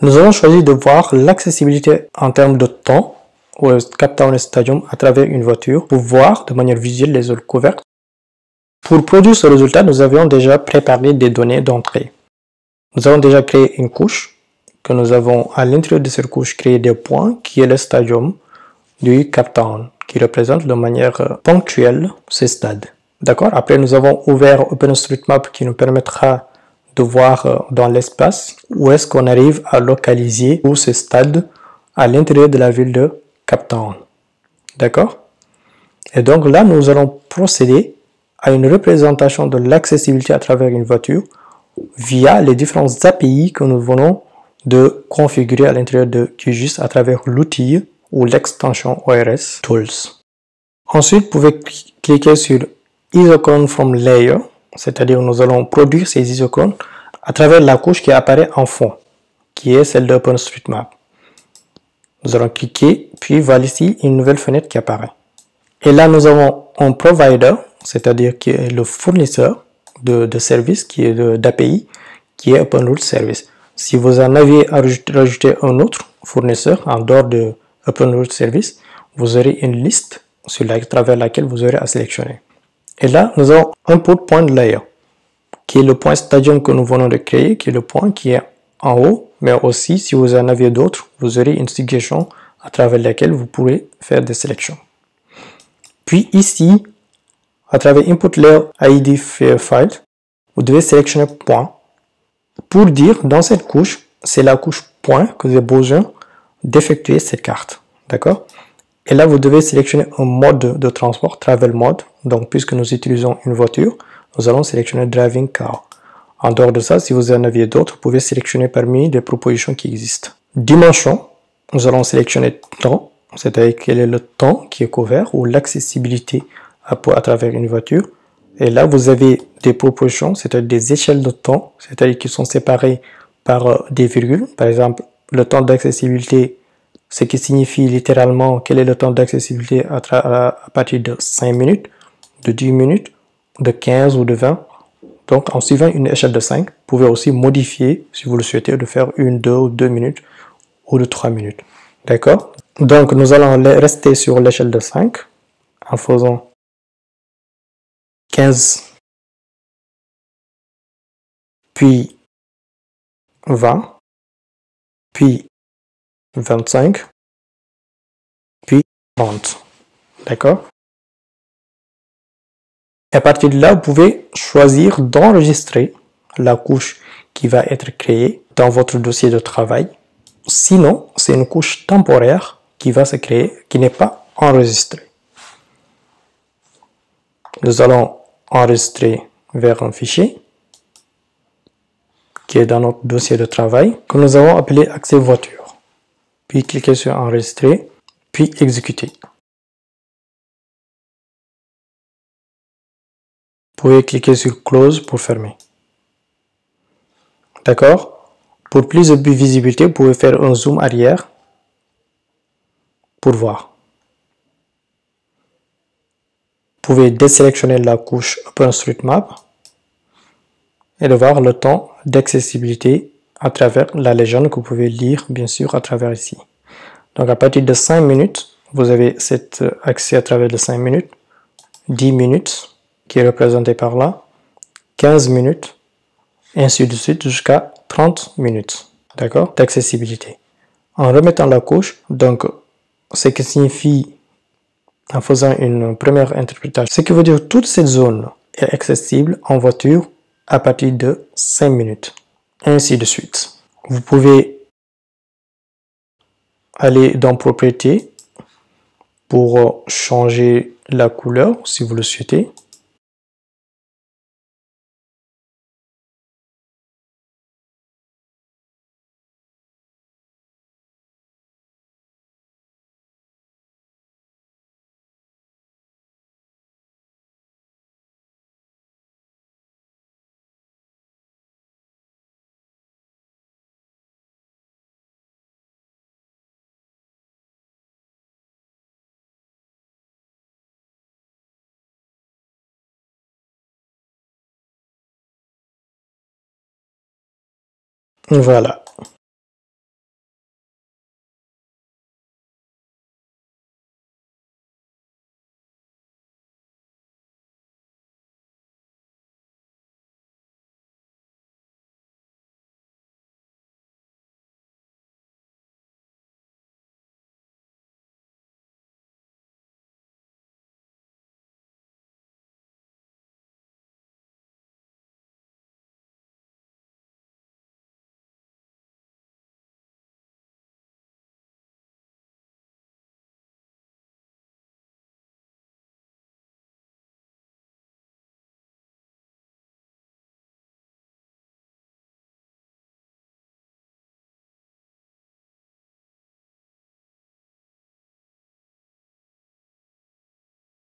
Nous avons choisi de voir l'accessibilité en termes de temps au Cape Town Stadium à travers une voiture pour voir de manière visuelle les zones couvertes. Pour produire ce résultat, nous avions déjà préparé des données d'entrée. Nous avons déjà créé une couche que nous avons à l'intérieur de cette couche créé des points qui est le stadium du Cape Town qui représente de manière ponctuelle ce stade. D'accord? Après, nous avons ouvert OpenStreetMap qui nous permettra de voir dans l'espace où est-ce qu'on arrive à localiser tous ces stades à l'intérieur de la ville de Cape Town. D'accord? Et donc là, nous allons procéder à une représentation de l'accessibilité à travers une voiture via les différents API que nous venons de configurer à l'intérieur de QGIS à travers l'outil ou l'extension ORS Tools. Ensuite, vous pouvez cliquer sur Isochron from Layer, c'est-à-dire nous allons produire ces isochrones à travers la couche qui apparaît en fond, qui est celle d'OpenStreetMap. Nous allons cliquer, puis voilà ici une nouvelle fenêtre qui apparaît. Et là, nous avons un provider, c'est-à-dire qui est le fournisseur de services, qui est d'API, qui est OpenRoute Service. Si vous en aviez rajouté un autre fournisseur en dehors de OpenRoute Service, vous aurez une liste à travers laquelle vous aurez à sélectionner. Et là, nous avons Input Point Layer, qui est le point Stadium que nous venons de créer, qui est le point qui est en haut, mais aussi, si vous en avez d'autres, vous aurez une suggestion à travers laquelle vous pourrez faire des sélections. Puis ici, à travers Input Layer ID File, vous devez sélectionner point pour dire dans cette couche, c'est la couche point que vous avez besoin d'effectuer cette carte. D'accord? Et là, vous devez sélectionner un mode de transport, Travel Mode. Donc, puisque nous utilisons une voiture, nous allons sélectionner Driving Car. En dehors de ça, si vous en aviez d'autres, vous pouvez sélectionner parmi les propositions qui existent. Dimension, nous allons sélectionner temps, c'est-à-dire quel est le temps qui est couvert ou l'accessibilité à travers une voiture. Et là, vous avez des propositions, c'est-à-dire des échelles de temps, c'est-à-dire qui sont séparées par des virgules. Par exemple, le temps d'accessibilité, ce qui signifie littéralement quel est le temps d'accessibilité à partir de 5 minutes, de 10 minutes, de 15 ou de 20. Donc, en suivant une échelle de 5, vous pouvez aussi modifier, si vous le souhaitez, de faire 1, 2 ou 2 minutes ou de 3 minutes. D'accord? Donc, nous allons rester sur l'échelle de 5 en faisant 15, puis 20, puis 25, puis 30. D'accord? Et à partir de là, vous pouvez choisir d'enregistrer la couche qui va être créée dans votre dossier de travail. Sinon, c'est une couche temporaire qui va se créer, qui n'est pas enregistrée. Nous allons enregistrer vers un fichier qui est dans notre dossier de travail que nous avons appelé accès voiture. Puis cliquez sur enregistrer, puis exécuter. Vous pouvez cliquer sur close pour fermer. D'accord? Pour plus de visibilité, vous pouvez faire un zoom arrière pour voir. Vous pouvez désélectionner la couche OpenStreetMap et de voir le temps d'accessibilité à travers la légende que vous pouvez lire bien sûr à travers ici. Donc à partir de 5 minutes, vous avez cet accès à travers les 5 minutes, 10 minutes qui est représenté par là, 15 minutes, et ainsi de suite jusqu'à 30 minutes, d'accord, d'accessibilité. En remettant la couche, donc ce qui signifie en faisant une première interprétation, ce qui veut dire que toute cette zone est accessible en voiture à partir de 5 minutes, ainsi de suite. Vous pouvez aller dans Propriétés pour changer la couleur si vous le souhaitez. Voilà.